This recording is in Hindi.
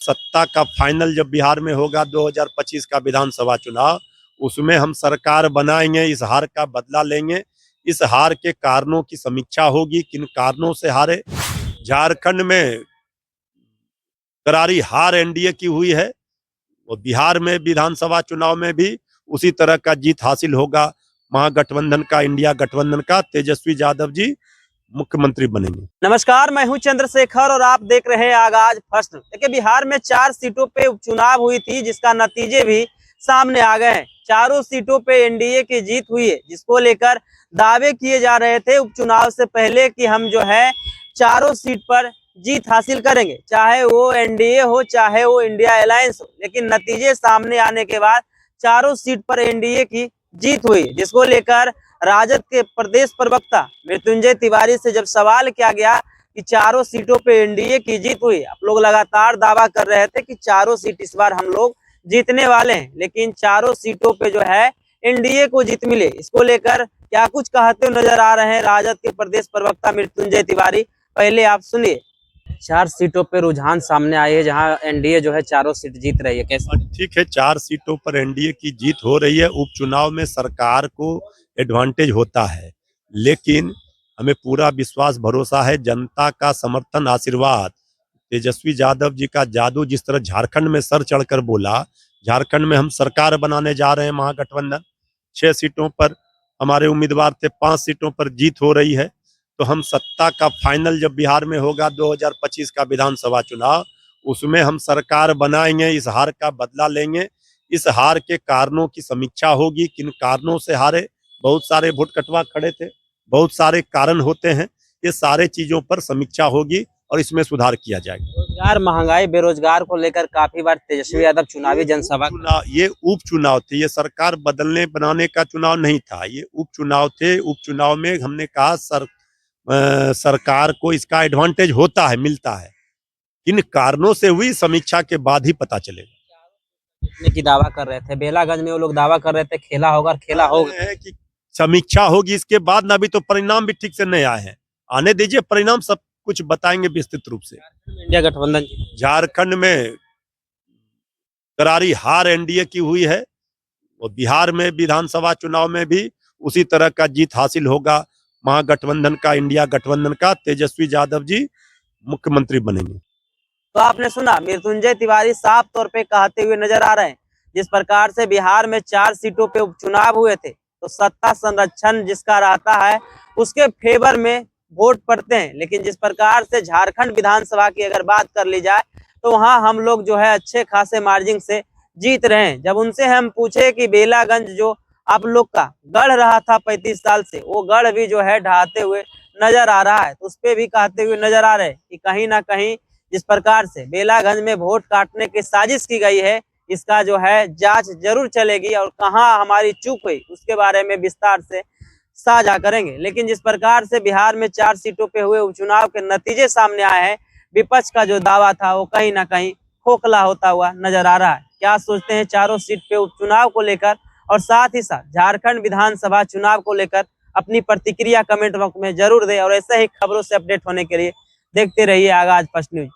सत्ता का फाइनल जब बिहार में होगा 2025 का विधानसभा चुनाव, उसमें हम सरकार बनाएंगे, इस हार का बदला लेंगे। इस हार के कारणों की समीक्षा होगी, किन कारणों से हारे। झारखंड में करारी हार एनडीए की हुई है और बिहार में विधानसभा चुनाव में भी उसी तरह का जीत हासिल होगा। महागठबंधन का, इंडिया गठबंधन का तेजस्वी यादव जी मुख्यमंत्री बनेंगे। नमस्कार, मैं हूं चंद्रशेखर और आप देख रहे हैं आगाज फर्स्ट। देखिए, बिहार में 4 सीटों पे उपचुनाव हुई थी, जिसका नतीजे भी सामने आ गए हैं। चारों सीटों पे एनडीए की जीत हुई है, जिसको लेकर दावे किए जा रहे थे उपचुनाव से पहले कि हम जो है चारों सीट पर जीत हासिल करेंगे, चाहे वो एनडीए हो चाहे वो इंडिया अलायंस हो। लेकिन नतीजे सामने आने के बाद चारों सीट पर एनडीए की जीत हुई, जिसको लेकर राजद के प्रदेश प्रवक्ता मृत्युंजय तिवारी से जब सवाल किया गया कि चारों सीटों पे एनडीए की जीत हुई, आप लोग लगातार दावा कर रहे थे कि चारों सीट इस बार हम लोग जीतने वाले हैं, लेकिन चारों सीटों पे जो है एनडीए को जीत मिले। इसको लेकर क्या कुछ कहते हुए नजर आ रहे हैं राजद के प्रदेश प्रवक्ता मृत्युंजय तिवारी, पहले आप सुनिए। 4 सीटों पे रुझान सामने आए हैं, जहां एनडीए जो है चारों सीट जीत रही है, कैसे? ठीक है, 4 सीटों पर एनडीए की जीत हो रही है। उपचुनाव में सरकार को एडवांटेज होता है, लेकिन हमें पूरा विश्वास भरोसा है, जनता का समर्थन, आशीर्वाद, तेजस्वी यादव जी का जादू जिस तरह झारखंड में सर चढ़कर बोला, झारखंड में हम सरकार बनाने जा रहे हैं महागठबंधन। 6 सीटों पर हमारे उम्मीदवार थे, 5 सीटों पर जीत हो रही है। तो हम सत्ता का फाइनल जब बिहार में होगा 2025 का विधानसभा चुनाव, उसमें हम सरकार बनाएंगे, इस हार का बदला लेंगे। इस हार के कारणों की समीक्षा होगी, किन कारणों से हारे। बहुत सारे वोट कटवा खड़े थे, बहुत सारे कारण होते हैं, ये सारे चीजों पर समीक्षा होगी और इसमें सुधार किया जाएगा। रोजगार, महंगाई, बेरोजगार को लेकर काफी बार तेजस्वी यादव चुनावी जनसभा ये उपचुनाव थे, ये सरकार बदलने बनाने का चुनाव नहीं था, ये उपचुनाव थे। उपचुनाव में हमने कहा सरकार को इसका एडवांटेज होता है, मिलता है। किन कारणों से हुई, समीक्षा के बाद ही पता चलेगा। जीतने की दावा कर रहे थे, बेलागंज में वो लोग दावा कर रहे थे खेला होगा, खेला होगा। है कि समीक्षा होगी इसके बाद ना, अभी तो परिणाम भी ठीक से नहीं आए हैं। आने दीजिए, परिणाम सब कुछ बताएंगे विस्तृत रूप से। इंडिया गठबंधन झारखंड में करारी हार एनडीए की हुई है और बिहार में विधानसभा चुनाव में भी उसी तरह का जीत हासिल होगा। महागठबंधन का, इंडिया गठबंधन का तेजस्वी यादव जी मुख्यमंत्री बनेंगे। तो आपने सुना, मृत्युंजय तिवारी साफ तौर पे कहते हुए नजर आ रहे हैं, जिस प्रकार से बिहार में 4 सीटों पे उपचुनाव हुए थे, तो सत्ता संरक्षण जिसका रहता है उसके फेवर में वोट पड़ते हैं। लेकिन जिस प्रकार से झारखंड विधानसभा की अगर बात कर ली जाए, तो वहां हम लोग जो है अच्छे खासे मार्जिन से जीत रहे हैं। जब उनसे हम पूछे कि बेलागंज जो आप लोग का गढ़ रहा था 35 साल से, वो गढ़ भी जो है ढहाते हुए नजर आ रहा है, तो उस पर भी कहते हुए नजर आ रहे हैं कि कहीं ना कहीं जिस प्रकार से बेलागंज में वोट काटने की साजिश की गई है, इसका जो है जांच जरूर चलेगी और कहां हमारी चूक हुई उसके बारे में विस्तार से साझा करेंगे। लेकिन जिस प्रकार से बिहार में 4 सीटों पे हुए उपचुनाव के नतीजे सामने आए हैं, विपक्ष का जो दावा था वो कहीं ना कहीं खोखला होता हुआ नजर आ रहा है। क्या सोचते हैं चारों सीट पे उपचुनाव को लेकर, और साथ ही साथ झारखंड विधानसभा चुनाव को लेकर अपनी प्रतिक्रिया कमेंट बॉक्स में जरूर दें। और ऐसे ही खबरों से अपडेट होने के लिए देखते रहिए आगाज फर्स्ट न्यूज।